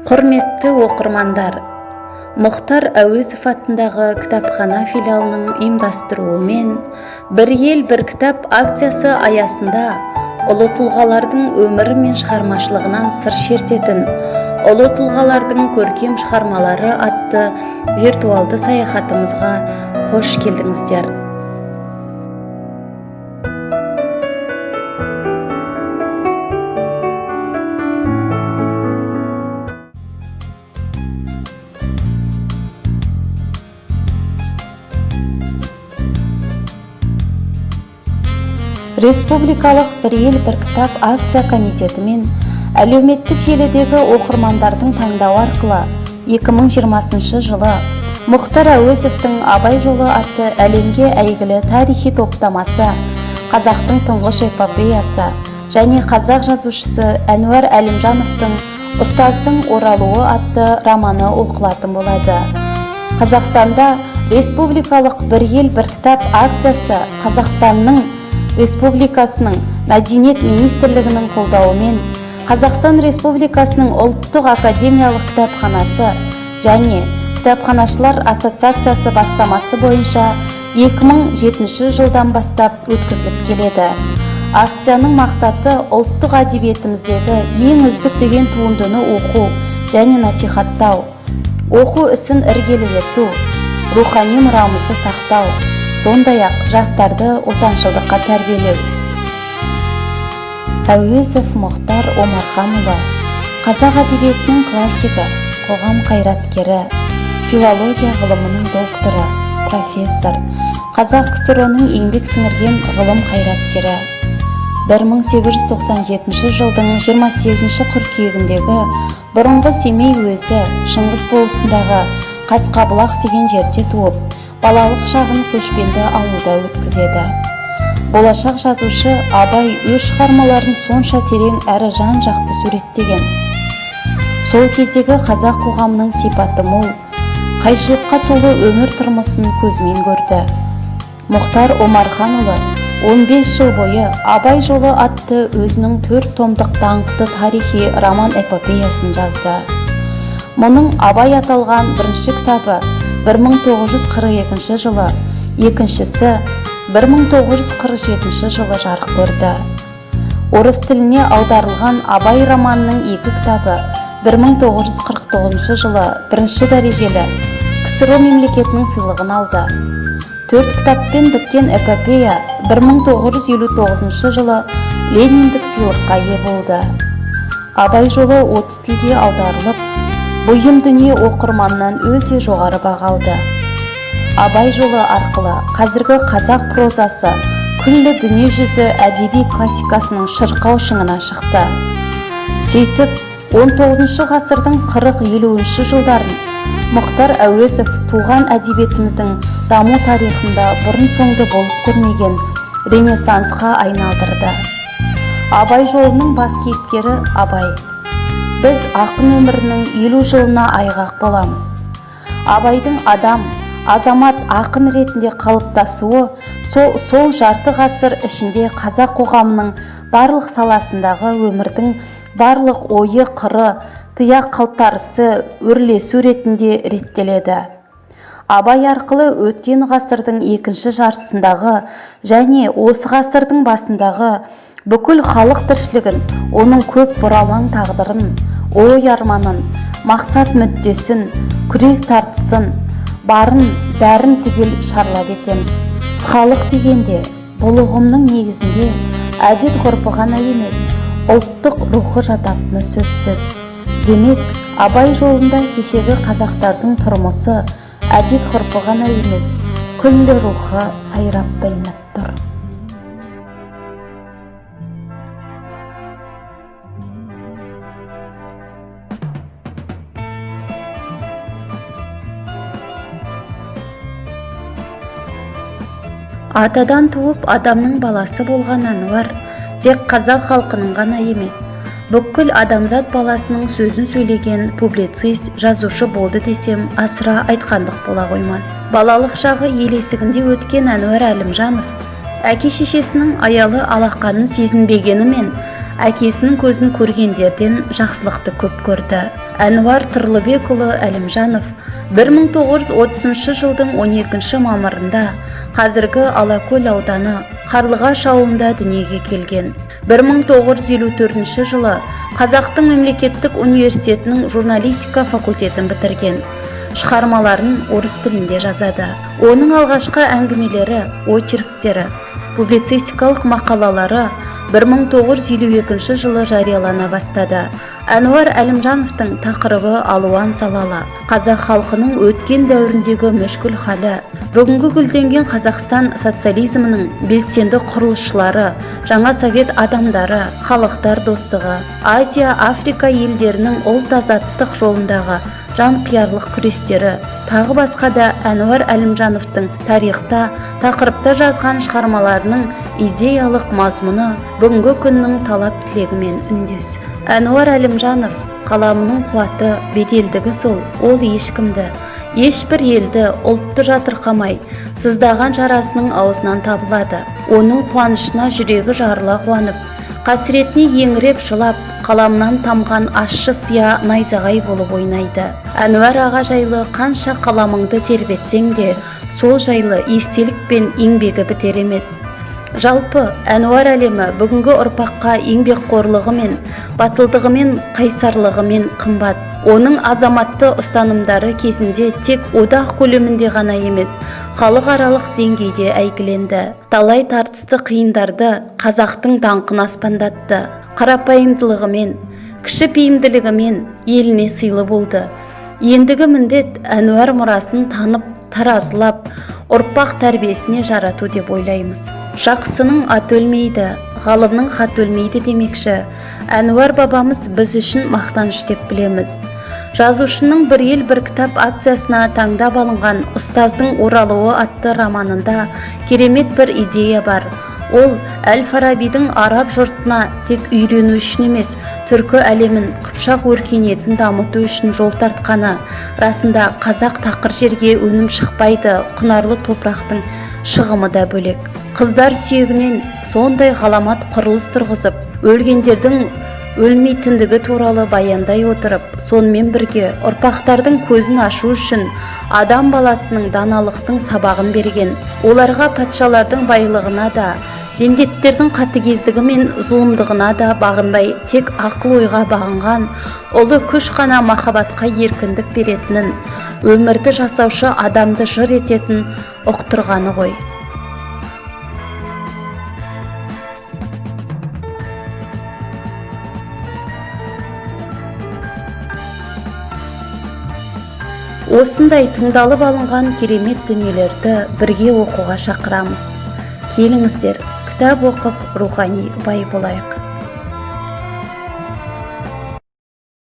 Құрметті оқырмандар, Мұхтар Әуезов атындағы кітапхана филиалының ұйымдастыруымен «Бір ел, бір кітап» акциясы аясында ұлы тұлғалардың өмірі мен шығармашылығынан сыр шертетін «Ұлы тұлғалардың көркем шығармалары» атты виртуалды саяхатымызға қош келдіңіздер. Республикалық «Бір ел, бір кітап» акция комитеті мен әлеуметтік желідегі оқырмандардың таңдауы арқылы 2020 жылы Мұхтар Әуезовтің «Абай жолы» атты әлемге әйгілі тарихи топтамасы, қазақтың тұңғыш эпопеясы және қазақ жазушысы Әнуар Әлімжановтың «Ұстаздың оралуы» атты романы оқылатын болады. Қазақстанда Республикалық «Бір ел, бір кітап» акциясы Қазақстанның Республикасының Мәдениет министрлігінің қолдауымен Қазақстан Республикасының ұлттық академиялық кітапханасы және Кітапханашылар ассоциациясы бастамасы бойынша 2007 жылдан бастап өткізіліп келеді. Акцияның мақсаты ұлттық әдебиетіміздегі ең үздік деген туындыны оқу және насихаттау, оқу ісін іргелі ету, рухани мұрамызды сақтау, сондай-ақ жастарды отаншылдыққа тәрбиелеу. Әуезов Мұхтар Омарханұлы, қазақ әдебиетінің классигі, қоғам қайраткері, филология ғылымының докторы, профессор, Қазақ КСР-ның еңбек сіңірген ғылым қайраткері. 1897 жылдың 28 қыркүйегіндегі бұрынғы Семей уезі Шыңғыс болысындағы Қасқабұлақ деген жерде туып, балалық шағын көшпенді ауылда өткізеді. Болашақ жазушы Абай өз шығармаларын сонша терең әрі жан-жақты суреттеген. Сол кездегі қазақ қоғамының сипаты мол, қайшылыққа толы өмір тұрмысын көзімен көрді. Мұхтар Омарханұлы 15 жыл бойы «Абай жолы» атты өзінің 4 томдық даңқты тарихи роман эпопеясын жазды. Мұның «Абай» аталған бірінші кітабы 1942 жылы, екіншісі 1947 жылы жарық көрді. Орыс тіліне аударылған «Абай» романының 2 кітабы 1949 жылы бірінші дәрежелі КСР мемлекетінің сыйлығын алды. 4 кітаппен біткен эпопея 1959 жылы Лениндік сыйлыққа ие болды. «Абай жолы» 30 тілге аударылып, бұйым дүние оқырманнан өте жоғары баға алды. «Абай жолы» арқылы қазіргі қазақ прозасы күллі дүние жүзі әдеби классикасының шырқау шыңына шықты. Сөйтіп, 19 ғасырдың 40-50 жылдарын Мұхтар Әуезов туған әдебиетіміздің даму тарихында бұрын соңды болып көрмеген ренессансқа айналдырды. «Абай жолының» бас кейіпкері Абай. Біз ақын өмірінің 50 жылына айғақ боламыз. Абайдың адам, азамат ақын ретінде қалыптасуы сол жарты ғасыр ішінде қазақ қоғамының барлық саласындағы өмірдің барлық ойы қыры, тыя қалтарысы, өрлесу ретінде реттеледі. Абай арқылы өткен ғасырдың екінші жартысындағы және осы ғасырдың басындағы бүкіл халық тіршілігін, оның көп бұралаң тағдырын, ой арманын, мақсат мүддесін, күрес тартысын, барын, бәрін түгел шарлап етем. Халық дегенде, бұл ұғымның негізінде әдет ғұрпы ғана емес, ұлттық рухы жататыны сөзсіз. Демек, Абай жолында кешегі қазақтардың тұрмысы әдет ғұрпы ғана емес, күллі рухы сайрап білініп тұр. Атадан туып адамның баласы болған Әнуар тек қазақ халқының ғана емес, бүкіл адамзат баласының сөзін сөйлеген публицист, жазушы болды десем асыра айтқандық бола қоймас. Балалық шағы ел есігінде өткен Әнуар Әлімжанов әке-шешесінің аялы алақанын сезінбегенімен әкесінің көзін көргендерден жақсылықты көп көрді. Әнуар Тұрлыбекұлы Әлімжанов 1930 жылдың 12 мамырында қазіргі Алакөл ауданы Қарлығаш ауылында дүниеге келген. 1954 жылы Қазақтың мемлекеттік университетінің журналистика факультетін бітірген. Шығармаларын орыс тілінде жазады. Оның алғашқы әңгімелері, очерктері, публицистикалық мақалалары 1952 жылы жариялана бастады. Әнуар Әлімжановтың тақырыбы алуан салалы. Қазақ халқының өткен дәуіріндегі мүшкіл халі, бүгінгі гүлденген Қазақстан социализмінің белсенді құрылысшылары, жаңа совет адамдары, халықтар достығы, Азия, Африка елдерінің ұлт азаттық жолындағы жанқиярлық күрестері, тағы басқа да Әнуар Әлімжановтың тарихта, тақырыпта жазған шығармаларының идеялық мазмұны бүгінгі күннің талап тілегімен үндес. Әнуар Әлімжанов қаламының қуаты, беделдігі сол, ол ешкімді, ешбір елді, ұлтты жатырқамай, сыздаған жарасының аузынан табылады. Оның қуанышына жүрегі жарыла қуанып, қасіретіне еңіреп жылап, қаламнан тамған ащы сия найзағай болып ойнайды. Әнуар аға жайлы қанша қаламыңды тербетсең де, сол жайлы естелік пен еңбегі бітер емес. Жалпы, Әнуар әлемі бүгінгі ұрпаққа еңбекқорлығымен, батылдығымен, қайсарлығымен қымбат. Оның азаматты ұстанымдары кезінде тек одақ көлемінде ғана емес, халықаралық деңгейде әйгіленді. Талай тартысты қиындарды қазақтың даңқын аспандатты. Қарапайымдылығымен, кішіпейімділігімен еліне сыйлы болды. Ендігі міндет Әнуар мұрасын танып, таразылап, ұрпақ тәрбиесіне жарату деп ойлаймыз. Жақсының ат өлмейді, ғалымның хат өлмейді демекші. Әнуар бабамыз біз үшін мақтаныш деп білеміз. Жазушының «Бір ел бір кітап» акциясына таңдап алынған «Ұстаздың оралуы» атты романында керемет бір идея бар. Ол Әл-Фарабидің араб жұртына тек үйрену үшін емес, түркі әлемін, қыпшақ өркениетін дамыту үшін жол тартқаны. Расында қазақ тақыр жерге өнім шықпайды, құнарлы топырақтың шығымы да бөлек. Қыздар сүйегінен сондай ғаламат құрылыс тұрғызып, өлгендердің өлмейтіндігі туралы баяндай отырып, сонымен бірге ұрпақтардың көзін ашу үшін адам баласының даналықтың сабағын берген. Оларға патшалардың байлығына да, жендеттердің қатыгездігі мен зұлымдығына да бағынбай, тек ақыл ойға бағынған, ұлы күш қана махаббатқа еркіндік беретінін, өмірді жасаушы адамды жыр ететін ұқтырғаны ғой. Осындай тыңдалып алынған керемет дүниелерді бірге оқуға шақырамыз. Келіңіздер, кітап оқып рухани бай болайық.